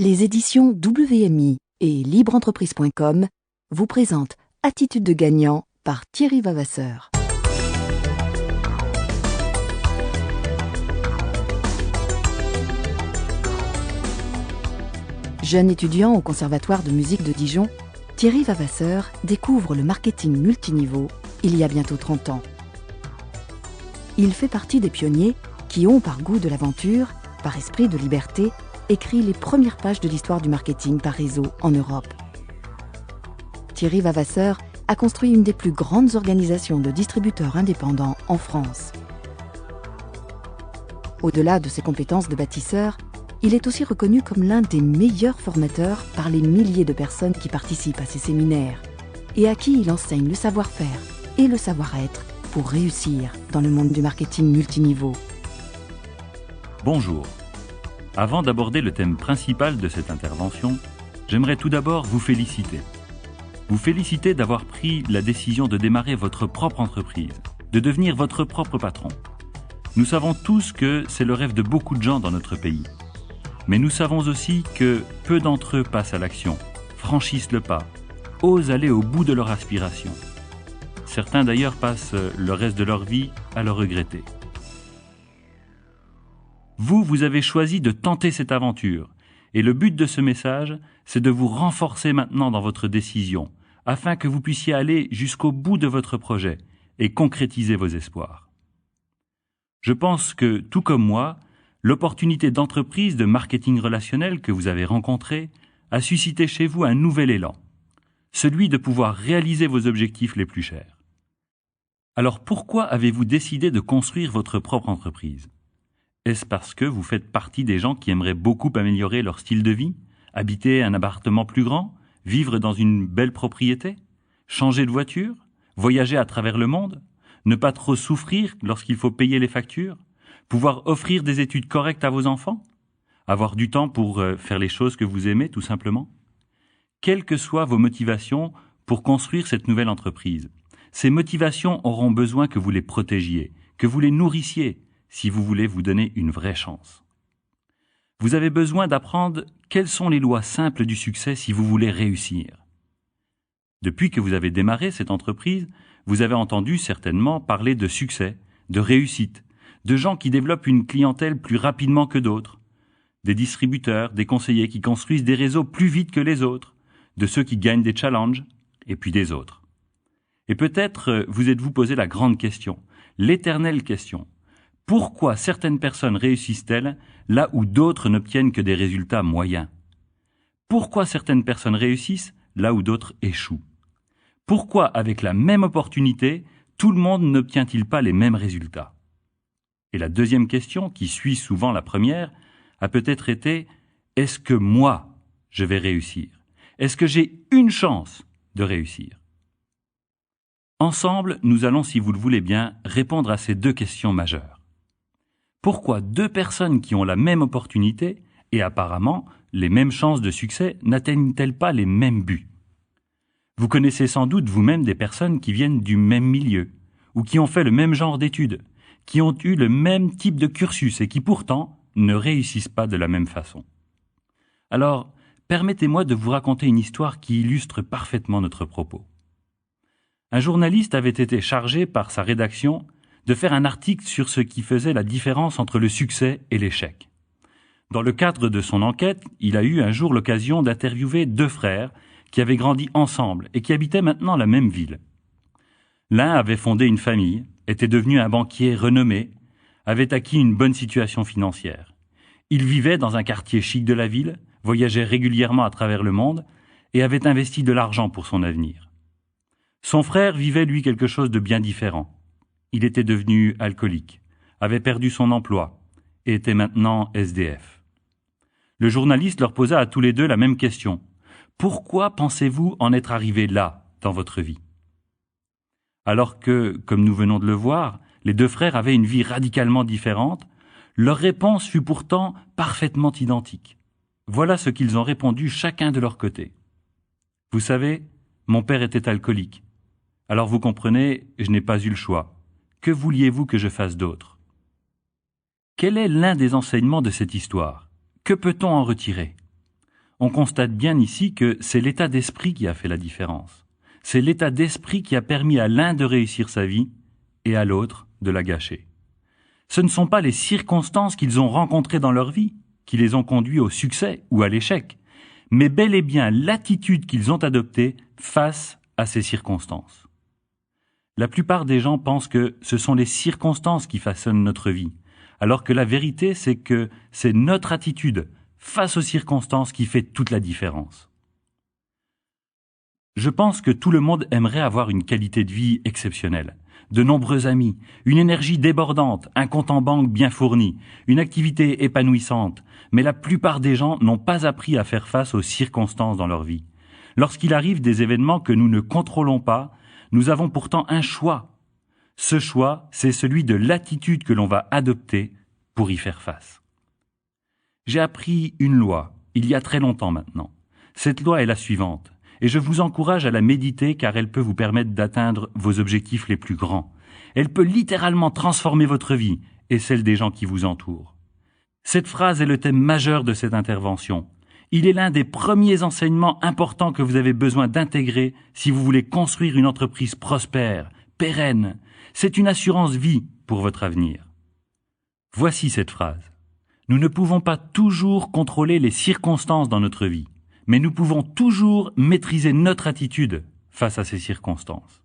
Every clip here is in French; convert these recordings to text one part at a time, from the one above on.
Les éditions WMI et libreentreprise.com vous présentent Attitude de gagnant par Thierry Vavasseur. Jeune étudiant au Conservatoire de musique de Dijon, Thierry Vavasseur découvre le marketing multiniveau il y a bientôt 30 ans. Il fait partie des pionniers qui ont, par goût de l'aventure, par esprit de liberté, écrit les premières pages de l'histoire du marketing par réseau en Europe. Thierry Vavasseur a construit une des plus grandes organisations de distributeurs indépendants en France. Au-delà de ses compétences de bâtisseur, il est aussi reconnu comme l'un des meilleurs formateurs par les milliers de personnes qui participent à ses séminaires et à qui il enseigne le savoir-faire et le savoir-être pour réussir dans le monde du marketing multiniveau. Bonjour. Avant d'aborder le thème principal de cette intervention, j'aimerais tout d'abord vous féliciter. Vous féliciter d'avoir pris la décision de démarrer votre propre entreprise, de devenir votre propre patron. Nous savons tous que c'est le rêve de beaucoup de gens dans notre pays. Mais nous savons aussi que peu d'entre eux passent à l'action, franchissent le pas, osent aller au bout de leur aspiration. Certains d'ailleurs passent le reste de leur vie à le regretter. Vous avez choisi de tenter cette aventure, et le but de ce message, c'est de vous renforcer maintenant dans votre décision, afin que vous puissiez aller jusqu'au bout de votre projet et concrétiser vos espoirs. Je pense que, tout comme moi, l'opportunité d'entreprise de marketing relationnel que vous avez rencontrée a suscité chez vous un nouvel élan, celui de pouvoir réaliser vos objectifs les plus chers. Alors pourquoi avez-vous décidé de construire votre propre entreprise ? Est-ce parce que vous faites partie des gens qui aimeraient beaucoup améliorer leur style de vie, habiter un appartement plus grand, vivre dans une belle propriété, changer de voiture, voyager à travers le monde, ne pas trop souffrir lorsqu'il faut payer les factures, pouvoir offrir des études correctes à vos enfants, avoir du temps pour faire les choses que vous aimez tout simplement ? Quelles que soient vos motivations pour construire cette nouvelle entreprise, ces motivations auront besoin que vous les protégiez, que vous les nourrissiez, si vous voulez vous donner une vraie chance. Vous avez besoin d'apprendre quelles sont les lois simples du succès si vous voulez réussir. Depuis que vous avez démarré cette entreprise, vous avez entendu certainement parler de succès, de réussite, de gens qui développent une clientèle plus rapidement que d'autres, des distributeurs, des conseillers qui construisent des réseaux plus vite que les autres, de ceux qui gagnent des challenges, et puis des autres. Et peut-être vous êtes-vous posé la grande question, l'éternelle question. Pourquoi certaines personnes réussissent-elles là où d'autres n'obtiennent que des résultats moyens ? Pourquoi certaines personnes réussissent là où d'autres échouent ? Pourquoi, avec la même opportunité, tout le monde n'obtient-il pas les mêmes résultats ? Et la deuxième question, qui suit souvent la première, a peut-être été « Est-ce que moi, je vais réussir ? Est-ce que j'ai une chance de réussir ?» Ensemble, nous allons, si vous le voulez bien, répondre à ces deux questions majeures. Pourquoi deux personnes qui ont la même opportunité et apparemment les mêmes chances de succès n'atteignent-elles pas les mêmes buts ? Vous connaissez sans doute vous-même des personnes qui viennent du même milieu ou qui ont fait le même genre d'études, qui ont eu le même type de cursus et qui pourtant ne réussissent pas de la même façon. Alors, permettez-moi de vous raconter une histoire qui illustre parfaitement notre propos. Un journaliste avait été chargé par sa rédaction de faire un article sur ce qui faisait la différence entre le succès et l'échec. Dans le cadre de son enquête, il a eu un jour l'occasion d'interviewer deux frères qui avaient grandi ensemble et qui habitaient maintenant la même ville. L'un avait fondé une famille, était devenu un banquier renommé, avait acquis une bonne situation financière. Il vivait dans un quartier chic de la ville, voyageait régulièrement à travers le monde et avait investi de l'argent pour son avenir. Son frère vivait, lui, quelque chose de bien différent. Il était devenu alcoolique, avait perdu son emploi et était maintenant SDF. Le journaliste leur posa à tous les deux la même question. Pourquoi pensez-vous en être arrivé là dans votre vie ? Alors que, comme nous venons de le voir, les deux frères avaient une vie radicalement différente, leur réponse fut pourtant parfaitement identique. Voilà ce qu'ils ont répondu chacun de leur côté. Vous savez, mon père était alcoolique. Alors vous comprenez, je n'ai pas eu le choix. Que vouliez-vous que je fasse d'autre ? Quel est l'un des enseignements de cette histoire ? Que peut-on en retirer ? On constate bien ici que c'est l'état d'esprit qui a fait la différence. C'est l'état d'esprit qui a permis à l'un de réussir sa vie et à l'autre de la gâcher. Ce ne sont pas les circonstances qu'ils ont rencontrées dans leur vie qui les ont conduits au succès ou à l'échec, mais bel et bien l'attitude qu'ils ont adoptée face à ces circonstances. La plupart des gens pensent que ce sont les circonstances qui façonnent notre vie, alors que la vérité, c'est que c'est notre attitude face aux circonstances qui fait toute la différence. Je pense que tout le monde aimerait avoir une qualité de vie exceptionnelle, de nombreux amis, une énergie débordante, un compte en banque bien fourni, une activité épanouissante, mais la plupart des gens n'ont pas appris à faire face aux circonstances dans leur vie. Lorsqu'il arrive des événements que nous ne contrôlons pas, nous avons pourtant un choix. Ce choix, c'est celui de l'attitude que l'on va adopter pour y faire face. J'ai appris une loi, il y a très longtemps maintenant. Cette loi est la suivante, et je vous encourage à la méditer car elle peut vous permettre d'atteindre vos objectifs les plus grands. Elle peut littéralement transformer votre vie et celle des gens qui vous entourent. Cette phrase est le thème majeur de cette intervention. Il est l'un des premiers enseignements importants que vous avez besoin d'intégrer si vous voulez construire une entreprise prospère, pérenne. C'est une assurance vie pour votre avenir. Voici cette phrase. Nous ne pouvons pas toujours contrôler les circonstances dans notre vie, mais nous pouvons toujours maîtriser notre attitude face à ces circonstances.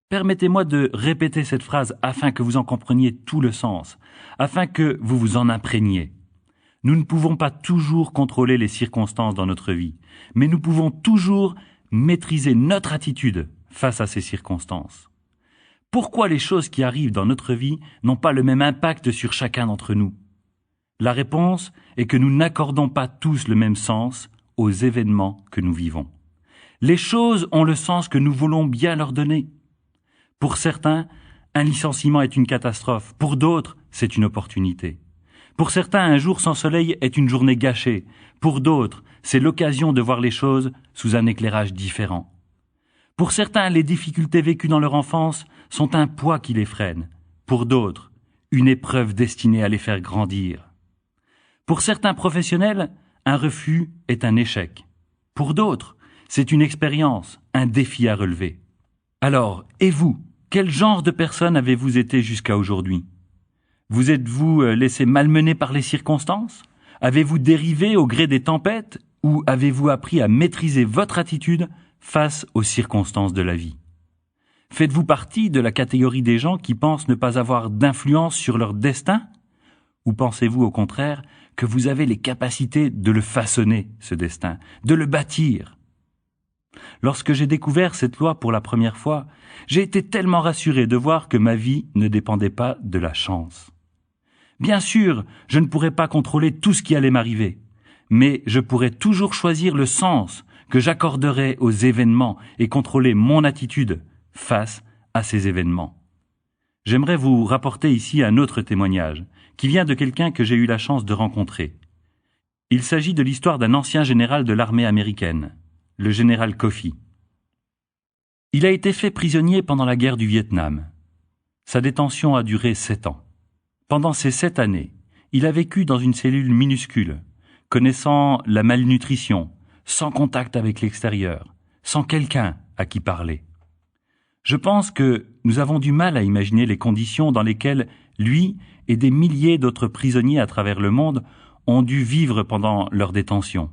Permettez-moi de répéter cette phrase afin que vous en compreniez tout le sens, afin que vous vous en imprégniez. Nous ne pouvons pas toujours contrôler les circonstances dans notre vie, mais nous pouvons toujours maîtriser notre attitude face à ces circonstances. Pourquoi les choses qui arrivent dans notre vie n'ont pas le même impact sur chacun d'entre nous? La réponse est que nous n'accordons pas tous le même sens aux événements que nous vivons. Les choses ont le sens que nous voulons bien leur donner. Pour certains, un licenciement est une catastrophe. Pour d'autres, c'est une opportunité. Pour certains, un jour sans soleil est une journée gâchée. Pour d'autres, c'est l'occasion de voir les choses sous un éclairage différent. Pour certains, les difficultés vécues dans leur enfance sont un poids qui les freine. Pour d'autres, une épreuve destinée à les faire grandir. Pour certains professionnels, un refus est un échec. Pour d'autres, c'est une expérience, un défi à relever. Alors, et vous, quel genre de personne avez-vous été jusqu'à aujourd'hui? Vous êtes-vous laissé malmener par les circonstances? Avez-vous dérivé au gré des tempêtes? Ou avez-vous appris à maîtriser votre attitude face aux circonstances de la vie? Faites-vous partie de la catégorie des gens qui pensent ne pas avoir d'influence sur leur destin? Ou pensez-vous au contraire que vous avez les capacités de le façonner, ce destin, de le bâtir? Lorsque j'ai découvert cette loi pour la première fois, j'ai été tellement rassuré de voir que ma vie ne dépendait pas de la chance. Bien sûr, je ne pourrais pas contrôler tout ce qui allait m'arriver, mais je pourrais toujours choisir le sens que j'accorderais aux événements et contrôler mon attitude face à ces événements. J'aimerais vous rapporter ici un autre témoignage, qui vient de quelqu'un que j'ai eu la chance de rencontrer. Il s'agit de l'histoire d'un ancien général de l'armée américaine, le général Coffee. Il a été fait prisonnier pendant la guerre du Vietnam. Sa détention a duré 7 ans. Pendant ces 7 années, il a vécu dans une cellule minuscule, connaissant la malnutrition, sans contact avec l'extérieur, sans quelqu'un à qui parler. Je pense que nous avons du mal à imaginer les conditions dans lesquelles lui et des milliers d'autres prisonniers à travers le monde ont dû vivre pendant leur détention.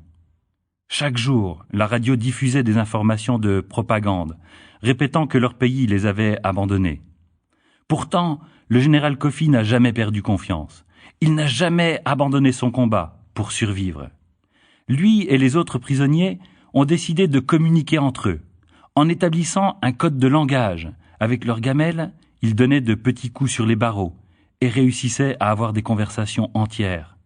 Chaque jour, la radio diffusait des informations de propagande, répétant que leur pays les avait abandonnés. Pourtant, le général Coffee n'a jamais perdu confiance. Il n'a jamais abandonné son combat pour survivre. Lui et les autres prisonniers ont décidé de communiquer entre eux. En établissant un code de langage, avec leurs gamelles, ils donnaient de petits coups sur les barreaux et réussissaient à avoir des conversations entières.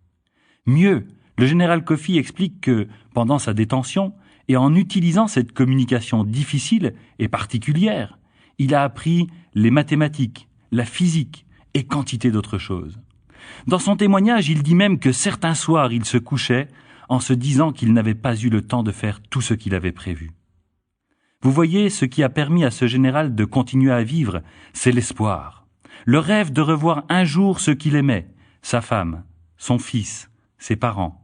Mieux, le général Coffee explique que, pendant sa détention, et en utilisant cette communication difficile et particulière, il a appris les mathématiques, la physique et quantité d'autres choses. Dans son témoignage, il dit même que certains soirs, il se couchait en se disant qu'il n'avait pas eu le temps de faire tout ce qu'il avait prévu. Vous voyez, ce qui a permis à ce général de continuer à vivre, c'est l'espoir. Le rêve de revoir un jour ceux qu'il aimait, sa femme, son fils, ses parents.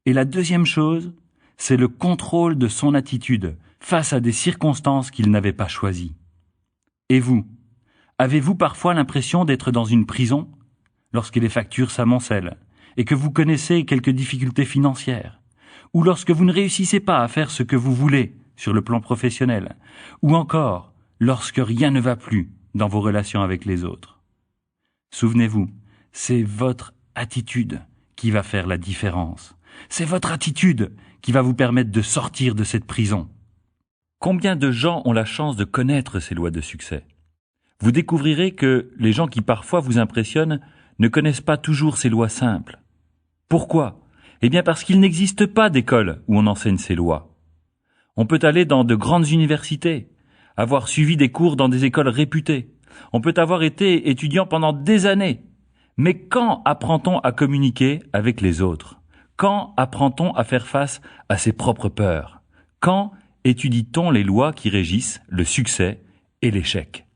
Et la deuxième chose, c'est le contrôle de son attitude face à des circonstances qu'il n'avait pas choisies. Et vous, avez-vous parfois l'impression d'être dans une prison lorsque les factures s'amoncellent et que vous connaissez quelques difficultés financières, ou lorsque vous ne réussissez pas à faire ce que vous voulez sur le plan professionnel, ou encore lorsque rien ne va plus dans vos relations avec les autres? Souvenez-vous, c'est votre attitude qui va faire la différence. C'est votre attitude qui va vous permettre de sortir de cette prison. Combien de gens ont la chance de connaître ces lois de succès? Vous découvrirez que les gens qui parfois vous impressionnent ne connaissent pas toujours ces lois simples. Pourquoi? Eh bien parce qu'il n'existe pas d'école où on enseigne ces lois. On peut aller dans de grandes universités, avoir suivi des cours dans des écoles réputées. On peut avoir été étudiant pendant des années. Mais quand apprend-on à communiquer avec les autres? Quand apprend-on à faire face à ses propres peurs? Quand étudie-t-on les lois qui régissent le succès et l'échec?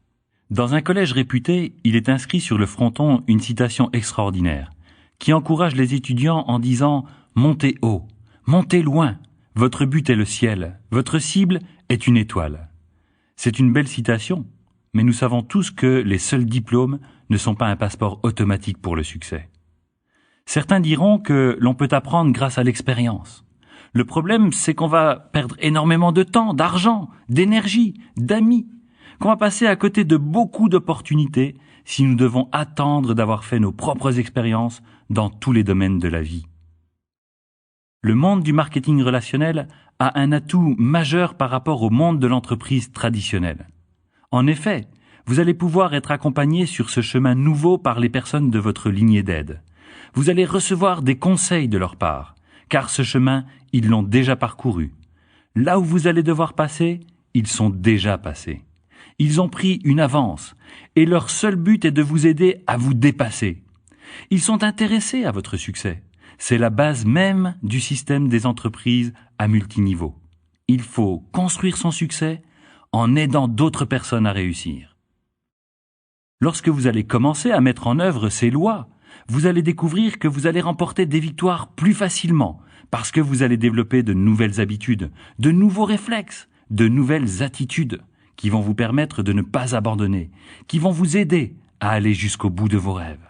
Dans un collège réputé, il est inscrit sur le fronton une citation extraordinaire qui encourage les étudiants en disant « Montez haut, montez loin, votre but est le ciel, votre cible est une étoile ». C'est une belle citation, mais nous savons tous que les seuls diplômes ne sont pas un passeport automatique pour le succès. Certains diront que l'on peut apprendre grâce à l'expérience. Le problème, c'est qu'on va perdre énormément de temps, d'argent, d'énergie, d'amis, qu'on va passer à côté de beaucoup d'opportunités si nous devons attendre d'avoir fait nos propres expériences dans tous les domaines de la vie. Le monde du marketing relationnel a un atout majeur par rapport au monde de l'entreprise traditionnelle. En effet, vous allez pouvoir être accompagné sur ce chemin nouveau par les personnes de votre lignée d'aide. Vous allez recevoir des conseils de leur part, car ce chemin, ils l'ont déjà parcouru. Là où vous allez devoir passer, ils sont déjà passés. Ils ont pris une avance, et leur seul but est de vous aider à vous dépasser. Ils sont intéressés à votre succès. C'est la base même du système des entreprises à multiniveau. Il faut construire son succès en aidant d'autres personnes à réussir. Lorsque vous allez commencer à mettre en œuvre ces lois, vous allez découvrir que vous allez remporter des victoires plus facilement parce que vous allez développer de nouvelles habitudes, de nouveaux réflexes, de nouvelles attitudes qui vont vous permettre de ne pas abandonner, qui vont vous aider à aller jusqu'au bout de vos rêves.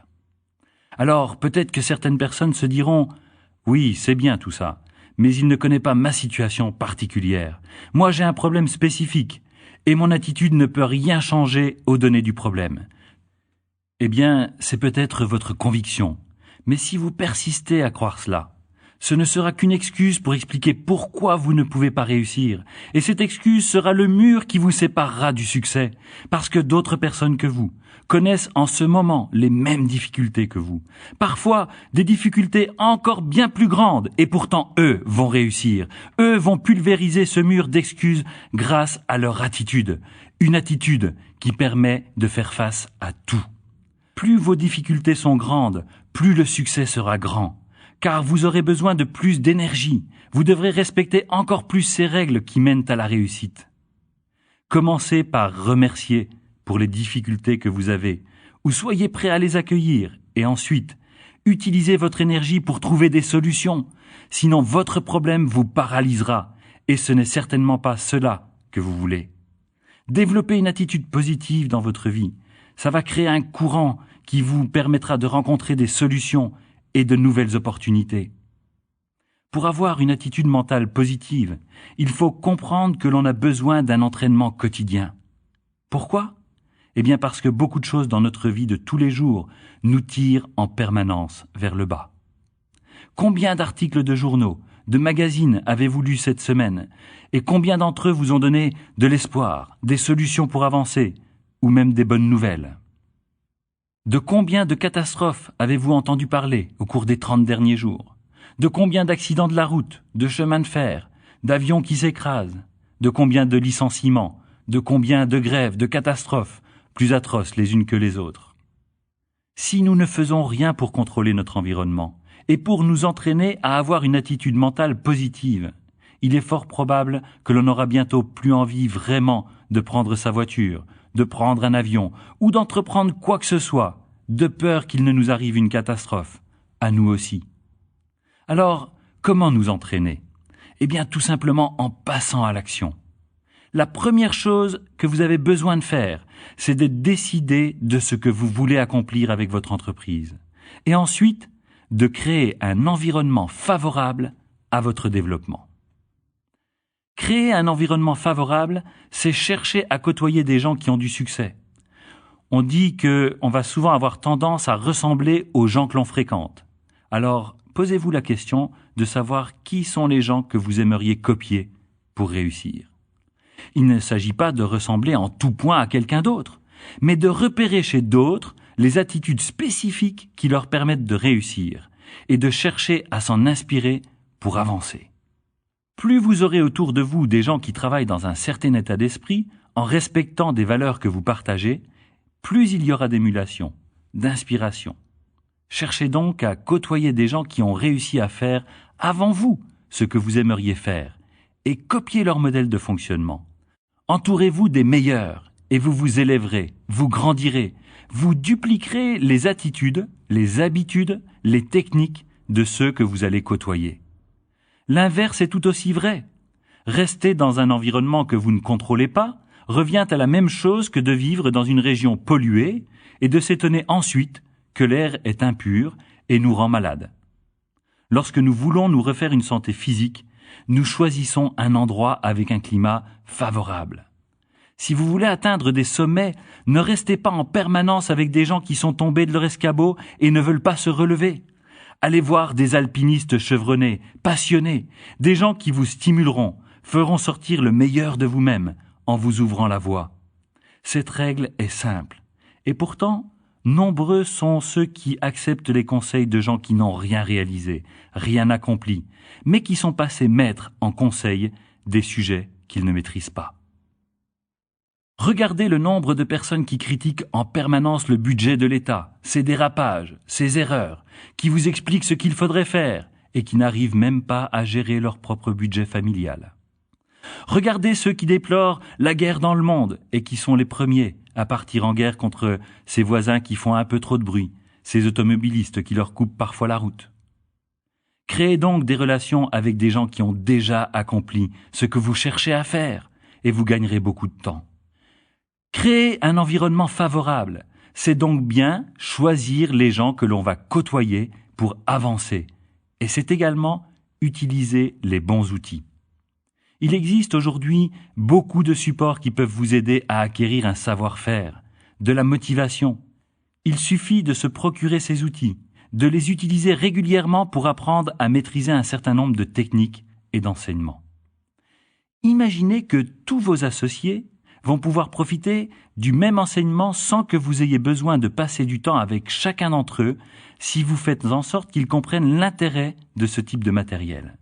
Alors, peut-être que certaines personnes se diront « Oui, c'est bien tout ça, mais il ne connaît pas ma situation particulière. Moi, j'ai un problème spécifique, et mon attitude ne peut rien changer aux données du problème. » Eh bien, c'est peut-être votre conviction, mais si vous persistez à croire cela, ce ne sera qu'une excuse pour expliquer pourquoi vous ne pouvez pas réussir. Et cette excuse sera le mur qui vous séparera du succès, parce que d'autres personnes que vous connaissent en ce moment les mêmes difficultés que vous. Parfois, des difficultés encore bien plus grandes, et pourtant eux vont réussir. Eux vont pulvériser ce mur d'excuses grâce à leur attitude. Une attitude qui permet de faire face à tout. Plus vos difficultés sont grandes, plus le succès sera grand. Car vous aurez besoin de plus d'énergie. Vous devrez respecter encore plus ces règles qui mènent à la réussite. Commencez par remercier pour les difficultés que vous avez, ou soyez prêt à les accueillir, et ensuite, utilisez votre énergie pour trouver des solutions. Sinon, votre problème vous paralysera, et ce n'est certainement pas cela que vous voulez. Développez une attitude positive dans votre vie. Ça va créer un courant qui vous permettra de rencontrer des solutions et de nouvelles opportunités. Pour avoir une attitude mentale positive, il faut comprendre que l'on a besoin d'un entraînement quotidien. Pourquoi? Eh bien parce que beaucoup de choses dans notre vie de tous les jours nous tirent en permanence vers le bas. Combien d'articles de journaux, de magazines avez-vous lu cette semaine? Et combien d'entre eux vous ont donné de l'espoir, des solutions pour avancer, ou même des bonnes nouvelles? De combien de catastrophes avez-vous entendu parler au cours des 30 derniers jours? De combien d'accidents de la route, de chemins de fer, d'avions qui s'écrasent? De combien de licenciements? De combien de grèves, de catastrophes, plus atroces les unes que les autres? Si nous ne faisons rien pour contrôler notre environnement et pour nous entraîner à avoir une attitude mentale positive, il est fort probable que l'on n'aura bientôt plus envie vraiment de prendre sa voiture, de prendre un avion ou d'entreprendre quoi que ce soit, de peur qu'il ne nous arrive une catastrophe, à nous aussi. Alors, Comment nous entraîner? Eh bien, tout simplement en passant à l'action. La première chose que vous avez besoin de faire, c'est de décider de ce que vous voulez accomplir avec votre entreprise. Et ensuite, de créer un environnement favorable à votre développement. Créer un environnement favorable, c'est chercher à côtoyer des gens qui ont du succès. On dit qu'on va souvent avoir tendance à ressembler aux gens que l'on fréquente. Alors, posez-vous la question de savoir qui sont les gens que vous aimeriez copier pour réussir. Il ne s'agit pas de ressembler en tout point à quelqu'un d'autre, mais de repérer chez d'autres les attitudes spécifiques qui leur permettent de réussir et de chercher à s'en inspirer pour avancer. Plus vous aurez autour de vous des gens qui travaillent dans un certain état d'esprit, en respectant des valeurs que vous partagez, plus il y aura d'émulation, d'inspiration. Cherchez donc à côtoyer des gens qui ont réussi à faire avant vous ce que vous aimeriez faire et copiez leur modèle de fonctionnement. Entourez-vous des meilleurs et vous vous élèverez, vous grandirez, vous dupliquerez les attitudes, les habitudes, les techniques de ceux que vous allez côtoyer. L'inverse est tout aussi vrai. Rester dans un environnement que vous ne contrôlez pas revient à la même chose que de vivre dans une région polluée et de s'étonner ensuite que l'air est impur et nous rend malades. Lorsque nous voulons nous refaire une santé physique, nous choisissons un endroit avec un climat favorable. Si vous voulez atteindre des sommets, ne restez pas en permanence avec des gens qui sont tombés de leur escabeau et ne veulent pas se relever. Allez voir des alpinistes chevronnés, passionnés, des gens qui vous stimuleront, feront sortir le meilleur de vous-même en vous ouvrant la voie. Cette règle est simple. Et pourtant, nombreux sont ceux qui acceptent les conseils de gens qui n'ont rien réalisé, rien accompli, mais qui sont passés maîtres en conseil des sujets qu'ils ne maîtrisent pas. Regardez le nombre de personnes qui critiquent en permanence le budget de l'État, ses dérapages, ses erreurs, qui vous expliquent ce qu'il faudrait faire et qui n'arrivent même pas à gérer leur propre budget familial. Regardez ceux qui déplorent la guerre dans le monde et qui sont les premiers à partir en guerre contre ces voisins qui font un peu trop de bruit, ces automobilistes qui leur coupent parfois la route. Créez donc des relations avec des gens qui ont déjà accompli ce que vous cherchez à faire et vous gagnerez beaucoup de temps. Créer un environnement favorable, c'est donc bien choisir les gens que l'on va côtoyer pour avancer. Et c'est également utiliser les bons outils. Il existe aujourd'hui beaucoup de supports qui peuvent vous aider à acquérir un savoir-faire, de la motivation. Il suffit de se procurer ces outils, de les utiliser régulièrement pour apprendre à maîtriser un certain nombre de techniques et d'enseignements. Imaginez que tous vos associés vont pouvoir profiter du même enseignement sans que vous ayez besoin de passer du temps avec chacun d'entre eux si vous faites en sorte qu'ils comprennent l'intérêt de ce type de matériel.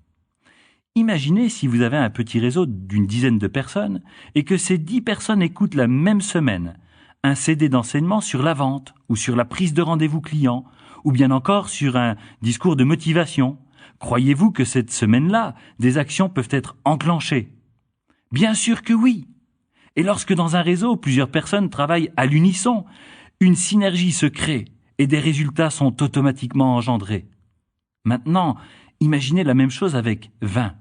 Imaginez si vous avez un petit réseau d'une dizaine de personnes et que ces 10 personnes écoutent la même semaine un CD d'enseignement sur la vente ou sur la prise de rendez-vous client ou bien encore sur un discours de motivation. Croyez-vous que cette semaine-là, des actions peuvent être enclenchées? Bien sûr que oui. Et lorsque dans un réseau, plusieurs personnes travaillent à l'unisson, une synergie se crée et des résultats sont automatiquement engendrés. Maintenant, imaginez la même chose avec 20,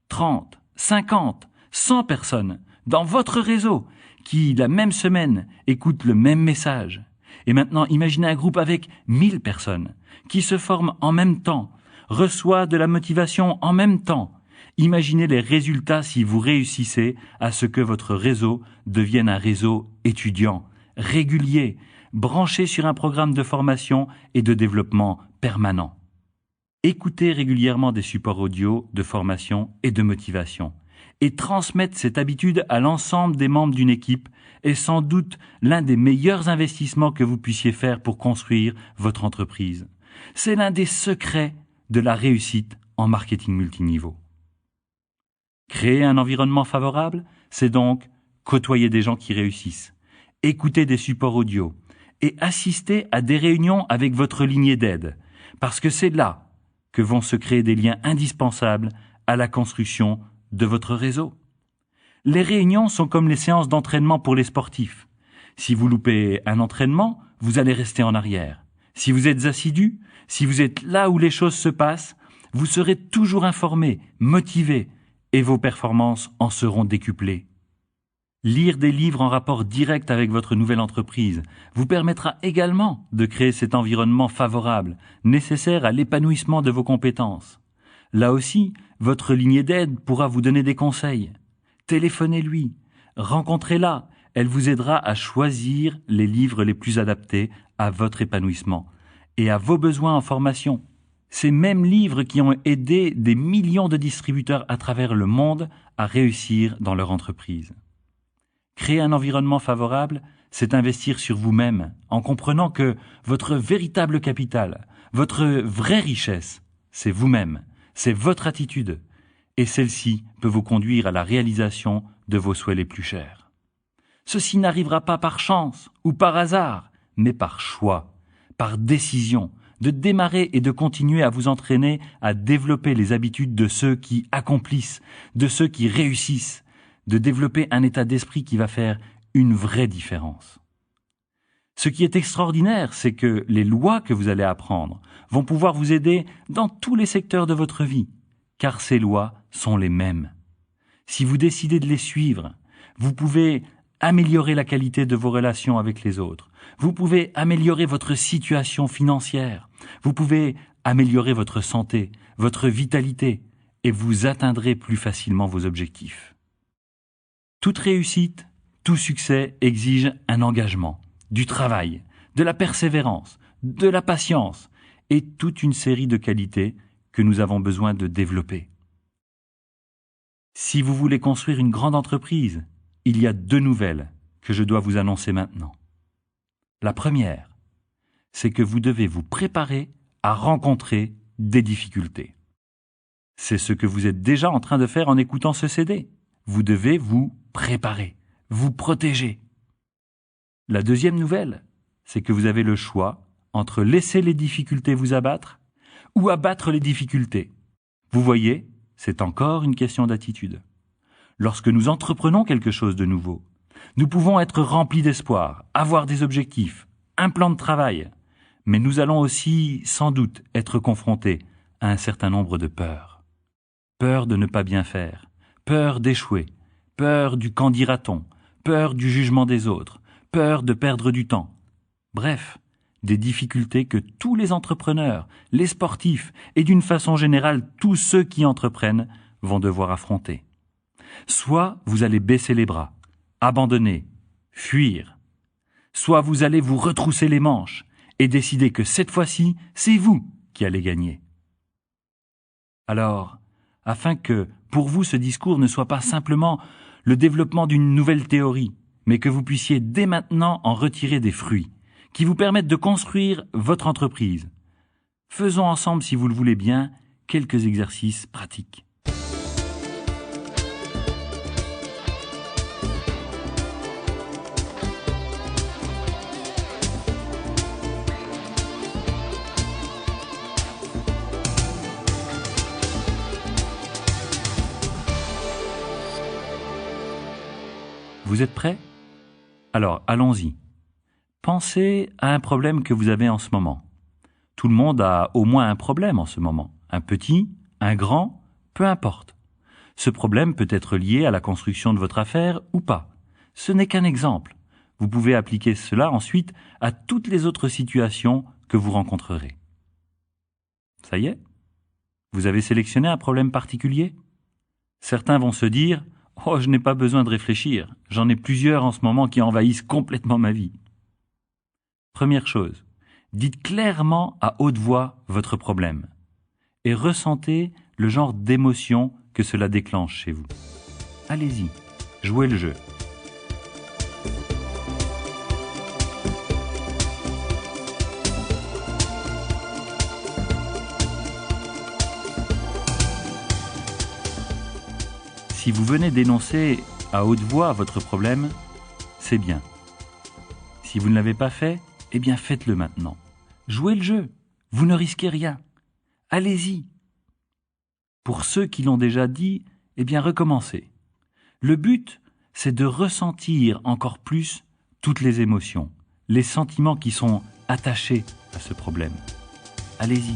30, 50, 100 personnes dans votre réseau qui, la même semaine, écoutent le même message. Et maintenant, imaginez un groupe avec 1000 personnes qui se forment en même temps, reçoivent de la motivation en même temps. Imaginez les résultats si vous réussissez à ce que votre réseau devienne un réseau étudiant, régulier, branché sur un programme de formation et de développement permanent. Écoutez régulièrement des supports audio de formation et de motivation et transmettre cette habitude à l'ensemble des membres d'une équipe est sans doute l'un des meilleurs investissements que vous puissiez faire pour construire votre entreprise. C'est l'un des secrets de la réussite en marketing multiniveau. Créer un environnement favorable, c'est donc côtoyer des gens qui réussissent, écouter des supports audio et assister à des réunions avec votre lignée d'aide, parce que c'est là que vont se créer des liens indispensables à la construction de votre réseau. Les réunions sont comme les séances d'entraînement pour les sportifs. Si vous loupez un entraînement, vous allez rester en arrière. Si vous êtes assidu, si vous êtes là où les choses se passent, Vous serez toujours informé, motivé, et vos performances en seront décuplées. Lire des livres en rapport direct avec votre nouvelle entreprise vous permettra également de créer cet environnement favorable, nécessaire à l'épanouissement de vos compétences. Là aussi, votre lignée d'aide pourra vous donner des conseils. Téléphonez-lui, rencontrez-la, elle vous aidera à choisir les livres les plus adaptés à votre épanouissement et à vos besoins en formation. Ces mêmes livres qui ont aidé des millions de distributeurs à travers le monde à réussir dans leur entreprise. Créer un environnement favorable, c'est investir sur vous-même en comprenant que votre véritable capital, votre vraie richesse, c'est vous-même, c'est votre attitude, et celle-ci peut vous conduire à la réalisation de vos souhaits les plus chers. Ceci n'arrivera pas par chance ou par hasard, mais par choix, par décision, de démarrer et de continuer à vous entraîner à développer les habitudes de ceux qui accomplissent, de ceux qui réussissent, de développer un état d'esprit qui va faire une vraie différence. Ce qui est extraordinaire, c'est que les lois que vous allez apprendre vont pouvoir vous aider dans tous les secteurs de votre vie, car ces lois sont les mêmes. Si vous décidez de les suivre, vous pouvez améliorer la qualité de vos relations avec les autres, vous pouvez améliorer votre situation financière, vous pouvez améliorer votre santé, votre vitalité, et vous atteindrez plus facilement vos objectifs. Toute réussite, tout succès exige un engagement, du travail, de la persévérance, de la patience et toute une série de qualités que nous avons besoin de développer. Si vous voulez construire une grande entreprise, il y a 2 nouvelles que je dois vous annoncer maintenant. La première, c'est que vous devez vous préparer à rencontrer des difficultés. C'est ce que vous êtes déjà en train de faire en écoutant ce CD. Vous devez vous préparer, vous protéger. La deuxième nouvelle, c'est que vous avez le choix entre laisser les difficultés vous abattre ou abattre les difficultés. Vous voyez, c'est encore une question d'attitude. Lorsque nous entreprenons quelque chose de nouveau, nous pouvons être remplis d'espoir, avoir des objectifs, un plan de travail, mais nous allons aussi, sans doute, être confrontés à un certain nombre de peurs. Peur de ne pas bien faire, peur d'échouer, peur du qu'en dira-t-on, peur du jugement des autres, peur de perdre du temps. Bref, des difficultés que tous les entrepreneurs, les sportifs et d'une façon générale tous ceux qui entreprennent vont devoir affronter. Soit vous allez baisser les bras, abandonner, fuir. Soit vous allez vous retrousser les manches et décider que cette fois-ci, c'est vous qui allez gagner. Alors, afin que, pour vous, ce discours ne soit pas simplement le développement d'une nouvelle théorie, mais que vous puissiez dès maintenant en retirer des fruits, qui vous permettent de construire votre entreprise. Faisons ensemble, si vous le voulez bien, quelques exercices pratiques. Vous êtes prêts ? Alors, allons-y. Pensez à un problème que vous avez en ce moment. Tout le monde a au moins un problème en ce moment. Un petit, un grand, peu importe. Ce problème peut être lié à la construction de votre affaire ou pas. Ce n'est qu'un exemple. Vous pouvez appliquer cela ensuite à toutes les autres situations que vous rencontrerez. Ça y est ? Vous avez sélectionné un problème particulier ? Certains vont se dire « Oh, je n'ai pas besoin de réfléchir, j'en ai plusieurs en ce moment qui envahissent complètement ma vie. » Première chose, dites clairement à haute voix votre problème et ressentez le genre d'émotion que cela déclenche chez vous. Allez-y, jouez le jeu. Si vous venez d'énoncer à haute voix votre problème, c'est bien. Si vous ne l'avez pas fait, eh bien faites-le maintenant. Jouez le jeu, vous ne risquez rien. Allez-y. Pour ceux qui l'ont déjà dit, eh bien recommencez. Le but, c'est de ressentir encore plus toutes les émotions, les sentiments qui sont attachés à ce problème. Allez-y.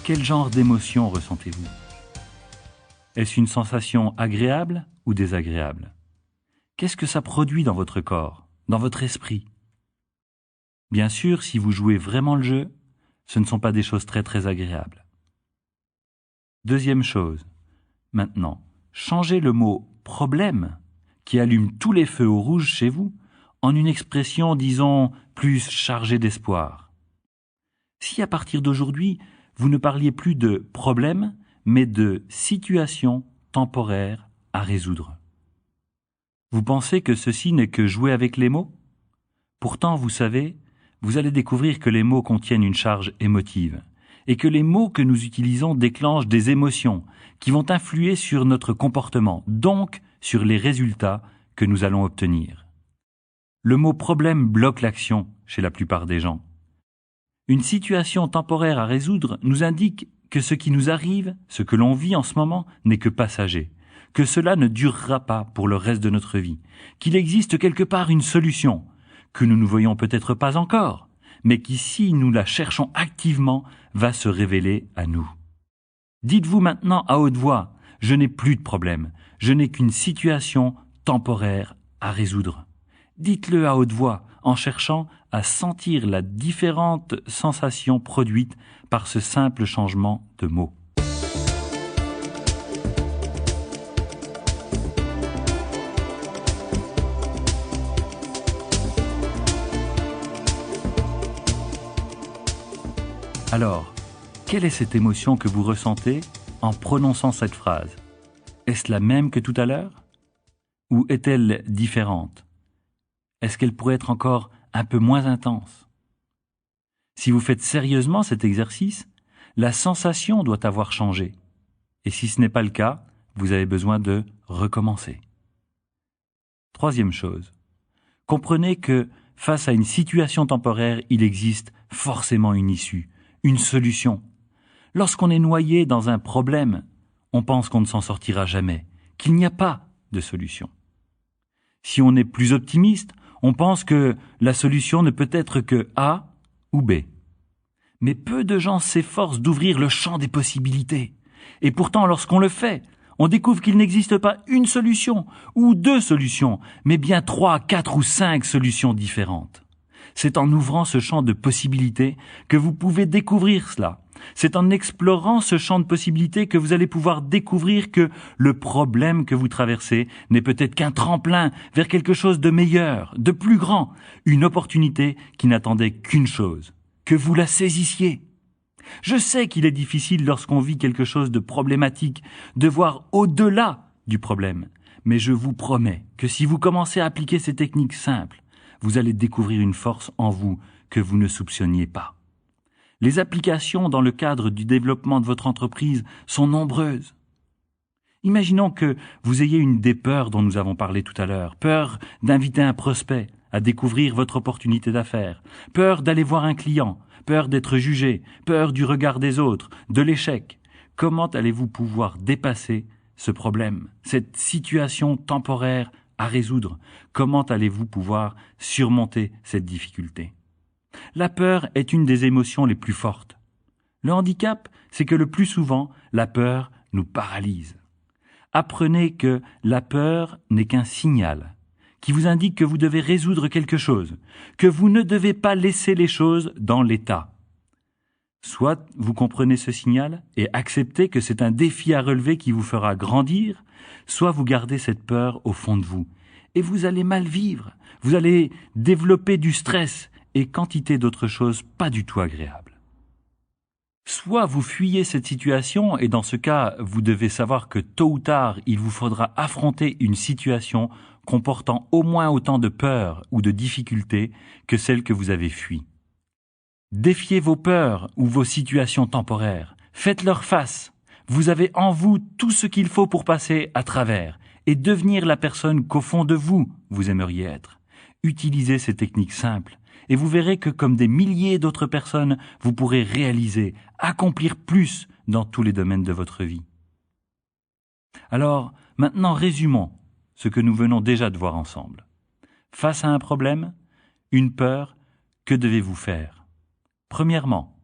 Quel genre d'émotion ressentez-vous? Est-ce une sensation agréable ou désagréable? Qu'est-ce que ça produit dans votre corps, dans votre esprit? Bien sûr, si vous jouez vraiment le jeu, ce ne sont pas des choses très agréables. Deuxième chose, maintenant, changez le mot « problème » qui allume tous les feux au rouge chez vous en une expression, disons, plus chargée d'espoir. Si à partir d'aujourd'hui, vous ne parliez plus de « problème », mais de « situation temporaire à résoudre ». Vous pensez que ceci n'est que jouer avec les mots? Pourtant, vous savez, vous allez découvrir que les mots contiennent une charge émotive et que les mots que nous utilisons déclenchent des émotions qui vont influer sur notre comportement, donc sur les résultats que nous allons obtenir. Le mot « problème » bloque l'action chez la plupart des gens. Une situation temporaire à résoudre nous indique que ce qui nous arrive, ce que l'on vit en ce moment, n'est que passager, que cela ne durera pas pour le reste de notre vie, qu'il existe quelque part une solution, que nous ne voyons peut-être pas encore, mais qui, si nous la cherchons activement, va se révéler à nous. Dites-vous maintenant à haute voix, je n'ai plus de problème, je n'ai qu'une situation temporaire à résoudre. Dites-le à haute voix, en cherchant à sentir la différente sensation produite par ce simple changement de mots. Alors, quelle est cette émotion que vous ressentez en prononçant cette phrase? Est-ce la même que tout à l'heure? Ou est-elle différente? Est-ce qu'elle pourrait être encore un peu moins intense? Si vous faites sérieusement cet exercice, la sensation doit avoir changé. Et si ce n'est pas le cas, vous avez besoin de recommencer. Troisième chose, comprenez que face à une situation temporaire, il existe forcément une issue, une solution. Lorsqu'on est noyé dans un problème, on pense qu'on ne s'en sortira jamais, qu'il n'y a pas de solution. Si on est plus optimiste, on pense que la solution ne peut être que A ou B. Mais peu de gens s'efforcent d'ouvrir le champ des possibilités. Et pourtant, lorsqu'on le fait, on découvre qu'il n'existe pas une solution ou deux solutions, mais bien 3, 4 ou 5 solutions différentes. C'est en ouvrant ce champ de possibilités que vous pouvez découvrir cela. C'est en explorant ce champ de possibilités que vous allez pouvoir découvrir que le problème que vous traversez n'est peut-être qu'un tremplin vers quelque chose de meilleur, de plus grand, une opportunité qui n'attendait qu'une chose, que vous la saisissiez. Je sais qu'il est difficile lorsqu'on vit quelque chose de problématique de voir au-delà du problème, mais je vous promets que si vous commencez à appliquer ces techniques simples, vous allez découvrir une force en vous que vous ne soupçonniez pas. Les applications dans le cadre du développement de votre entreprise sont nombreuses. Imaginons que vous ayez une des peurs dont nous avons parlé tout à l'heure, peur d'inviter un prospect à découvrir votre opportunité d'affaires, peur d'aller voir un client, peur d'être jugé, peur du regard des autres, de l'échec. Comment allez-vous pouvoir dépasser ce problème, cette situation temporaire à résoudre? Comment allez-vous pouvoir surmonter cette difficulté? La peur est une des émotions les plus fortes. Le handicap, c'est que le plus souvent, la peur nous paralyse. Apprenez que la peur n'est qu'un signal qui vous indique que vous devez résoudre quelque chose, que vous ne devez pas laisser les choses dans l'état. Soit vous comprenez ce signal et acceptez que c'est un défi à relever qui vous fera grandir, soit vous gardez cette peur au fond de vous et vous allez mal vivre, vous allez développer du stress et quantité d'autres choses pas du tout agréables. Soit vous fuyez cette situation et dans ce cas, vous devez savoir que tôt ou tard, il vous faudra affronter une situation comportant au moins autant de peur ou de difficultés que celle que vous avez fuie. Défiez vos peurs ou vos situations temporaires, faites-leur face. Vous avez en vous tout ce qu'il faut pour passer à travers et devenir la personne qu'au fond de vous, vous aimeriez être. Utilisez ces techniques simples. Et vous verrez que comme des milliers d'autres personnes, vous pourrez réaliser, accomplir plus dans tous les domaines de votre vie. Alors, maintenant résumons ce que nous venons déjà de voir ensemble. Face à un problème, une peur, que devez-vous faire? Premièrement,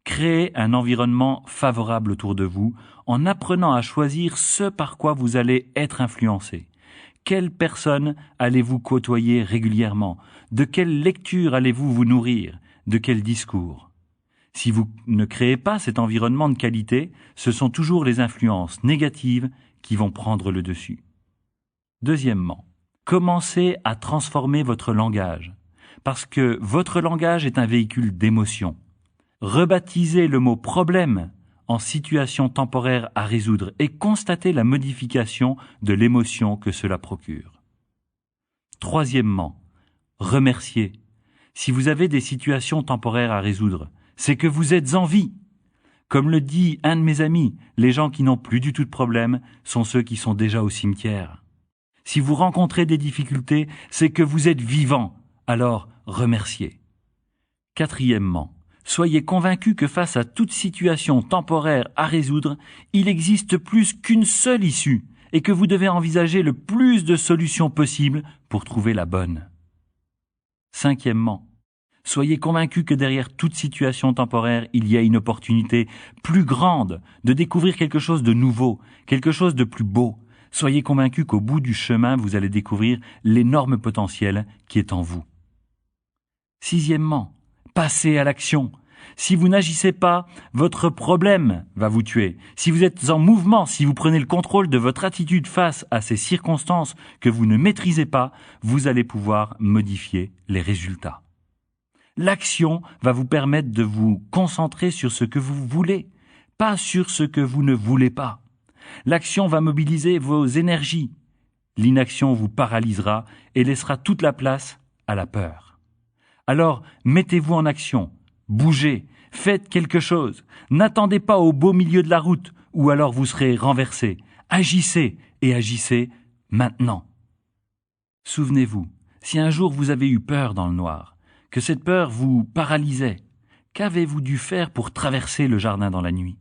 Créez un environnement favorable autour de vous en apprenant à choisir ce par quoi vous allez être influencé. Quelles personnes allez-vous côtoyer régulièrement? De quelle lecture allez-vous vous nourrir? De quel discours? Si vous ne créez pas cet environnement de qualité, ce sont toujours les influences négatives qui vont prendre le dessus. Deuxièmement, commencez à transformer votre langage, parce que votre langage est un véhicule d'émotion. Rebaptisez le mot « problème » en situation temporaire à résoudre et constatez la modification de l'émotion que cela procure. Troisièmement, remerciez. Si vous avez des situations temporaires à résoudre, c'est que vous êtes en vie. Comme le dit un de mes amis, les gens qui n'ont plus du tout de problème sont ceux qui sont déjà au cimetière. Si vous rencontrez des difficultés, c'est que vous êtes vivant, alors remerciez. Quatrièmement, soyez convaincus que face à toute situation temporaire à résoudre, il existe plus qu'une seule issue et que vous devez envisager le plus de solutions possibles pour trouver la bonne. Cinquièmement, soyez convaincus que derrière toute situation temporaire, il y a une opportunité plus grande de découvrir quelque chose de nouveau, quelque chose de plus beau. Soyez convaincus qu'au bout du chemin, vous allez découvrir l'énorme potentiel qui est en vous. Sixièmement, passez à l'action. Si vous n'agissez pas, votre problème va vous tuer. Si vous êtes en mouvement, si vous prenez le contrôle de votre attitude face à ces circonstances que vous ne maîtrisez pas, vous allez pouvoir modifier les résultats. L'action va vous permettre de vous concentrer sur ce que vous voulez, pas sur ce que vous ne voulez pas. L'action va mobiliser vos énergies. L'inaction vous paralysera et laissera toute la place à la peur. Alors, mettez-vous en action, bougez, faites quelque chose. N'attendez pas au beau milieu de la route ou alors vous serez renversé. Agissez et agissez maintenant. Souvenez-vous, si un jour vous avez eu peur dans le noir, que cette peur vous paralysait, qu'avez-vous dû faire pour traverser le jardin dans la nuit?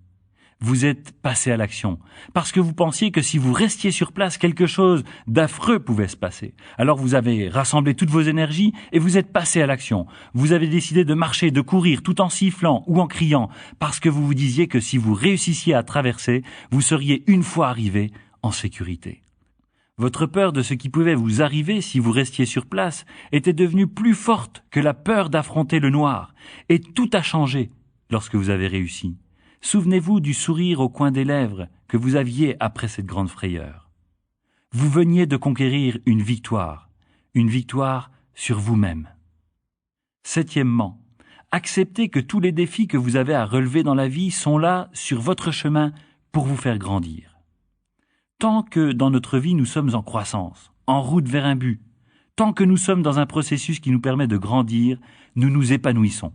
Vous êtes passé à l'action, parce que vous pensiez que si vous restiez sur place, quelque chose d'affreux pouvait se passer. Alors vous avez rassemblé toutes vos énergies et vous êtes passé à l'action. Vous avez décidé de marcher, de courir, tout en sifflant ou en criant, parce que vous vous disiez que si vous réussissiez à traverser, vous seriez une fois arrivé en sécurité. Votre peur de ce qui pouvait vous arriver si vous restiez sur place était devenue plus forte que la peur d'affronter le noir, et tout a changé lorsque vous avez réussi. Souvenez-vous du sourire au coin des lèvres que vous aviez après cette grande frayeur. Vous veniez de conquérir une victoire sur vous-même. Septièmement, acceptez que tous les défis que vous avez à relever dans la vie sont là sur votre chemin pour vous faire grandir. Tant que dans notre vie nous sommes en croissance, en route vers un but, tant que nous sommes dans un processus qui nous permet de grandir, nous nous épanouissons.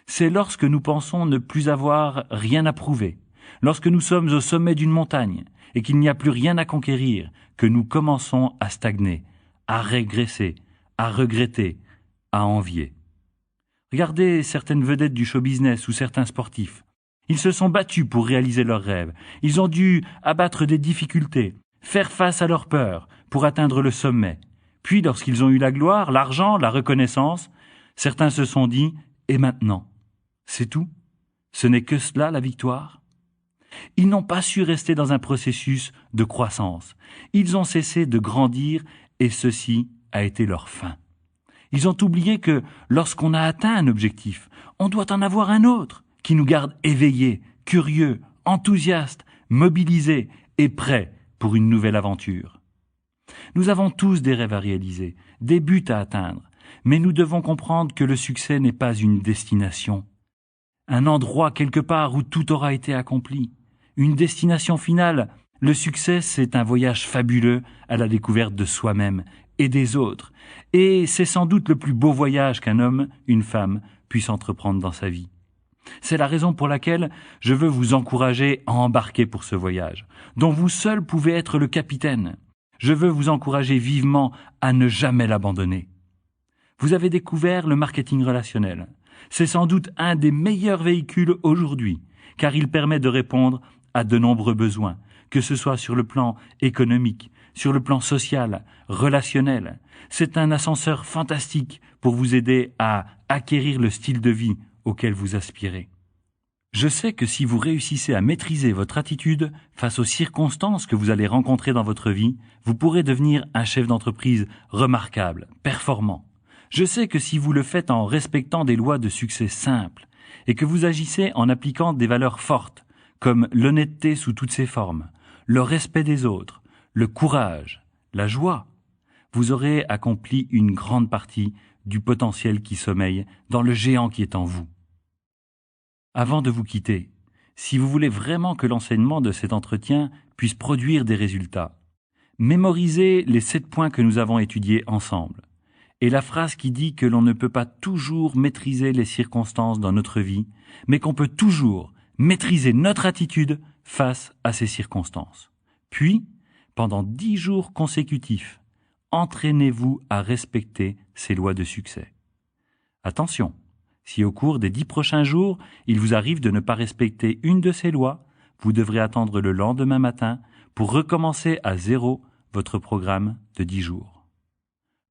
C'est lorsque nous pensons ne plus avoir rien à prouver, lorsque nous sommes au sommet d'une montagne et qu'il n'y a plus rien à conquérir, que nous commençons à stagner, à régresser, à regretter, à envier. Regardez certaines vedettes du show business ou certains sportifs. Ils se sont battus pour réaliser leurs rêves. Ils ont dû abattre des difficultés, faire face à leurs peurs pour atteindre le sommet. Puis, lorsqu'ils ont eu la gloire, l'argent, la reconnaissance, certains se sont dit « Et maintenant ?» C'est tout? Ce n'est que cela, la victoire? Ils n'ont pas su rester dans un processus de croissance. Ils ont cessé de grandir et ceci a été leur fin. Ils ont oublié que lorsqu'on a atteint un objectif, on doit en avoir un autre qui nous garde éveillés, curieux, enthousiastes, mobilisés et prêts pour une nouvelle aventure. Nous avons tous des rêves à réaliser, des buts à atteindre, mais nous devons comprendre que le succès n'est pas une destination. Un endroit quelque part où tout aura été accompli. Une destination finale. Le succès, c'est un voyage fabuleux à la découverte de soi-même et des autres. Et c'est sans doute le plus beau voyage qu'un homme, une femme, puisse entreprendre dans sa vie. C'est la raison pour laquelle je veux vous encourager à embarquer pour ce voyage, dont vous seul pouvez être le capitaine. Je veux vous encourager vivement à ne jamais l'abandonner. Vous avez découvert le marketing relationnel. C'est sans doute un des meilleurs véhicules aujourd'hui, car il permet de répondre à de nombreux besoins, que ce soit sur le plan économique, sur le plan social, relationnel. C'est un ascenseur fantastique pour vous aider à acquérir le style de vie auquel vous aspirez. Je sais que si vous réussissez à maîtriser votre attitude face aux circonstances que vous allez rencontrer dans votre vie, vous pourrez devenir un chef d'entreprise remarquable, performant. Je sais que si vous le faites en respectant des lois de succès simples et que vous agissez en appliquant des valeurs fortes, comme l'honnêteté sous toutes ses formes, le respect des autres, le courage, la joie, vous aurez accompli une grande partie du potentiel qui sommeille dans le géant qui est en vous. Avant de vous quitter, si vous voulez vraiment que l'enseignement de cet entretien puisse produire des résultats, mémorisez les 7 points que nous avons étudiés ensemble et la phrase qui dit que l'on ne peut pas toujours maîtriser les circonstances dans notre vie, mais qu'on peut toujours maîtriser notre attitude face à ces circonstances. Puis, pendant 10 jours consécutifs, entraînez-vous à respecter ces lois de succès. Attention, si au cours des 10 prochains jours, il vous arrive de ne pas respecter une de ces lois, vous devrez attendre le lendemain matin pour recommencer à zéro votre programme de 10 jours.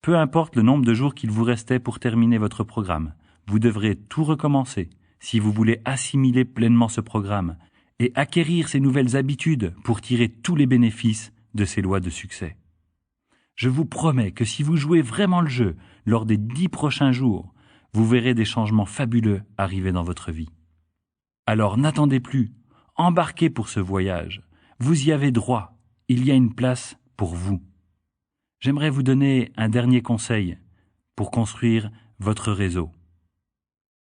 Peu importe le nombre de jours qu'il vous restait pour terminer votre programme, vous devrez tout recommencer si vous voulez assimiler pleinement ce programme et acquérir ces nouvelles habitudes pour tirer tous les bénéfices de ces lois de succès. Je vous promets que si vous jouez vraiment le jeu lors des 10 prochains jours, vous verrez des changements fabuleux arriver dans votre vie. Alors n'attendez plus, embarquez pour ce voyage. Vous y avez droit, il y a une place pour vous. J'aimerais vous donner un dernier conseil pour construire votre réseau.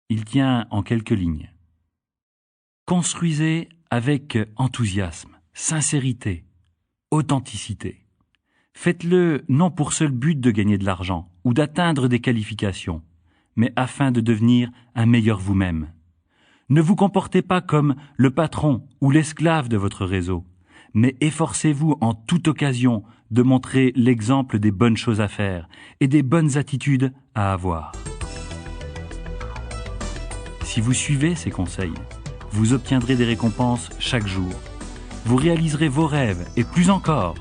Il tient en quelques lignes. Construisez avec enthousiasme, sincérité, authenticité. Faites-le non pour seul but de gagner de l'argent ou d'atteindre des qualifications, mais afin de devenir un meilleur vous-même. Ne vous comportez pas comme le patron ou l'esclave de votre réseau, mais efforcez-vous en toute occasion de montrer l'exemple des bonnes choses à faire et des bonnes attitudes à avoir. Si vous suivez ces conseils, vous obtiendrez des récompenses chaque jour. Vous réaliserez vos rêves et plus encore,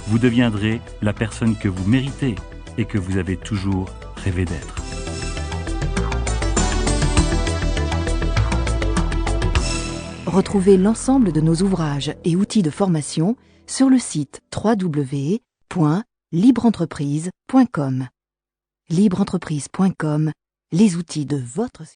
vous deviendrez la personne que vous méritez et que vous avez toujours rêvé d'être. Retrouvez l'ensemble de nos ouvrages et outils de formation sur le site www.libreentreprise.com. Libreentreprise.com, les outils de votre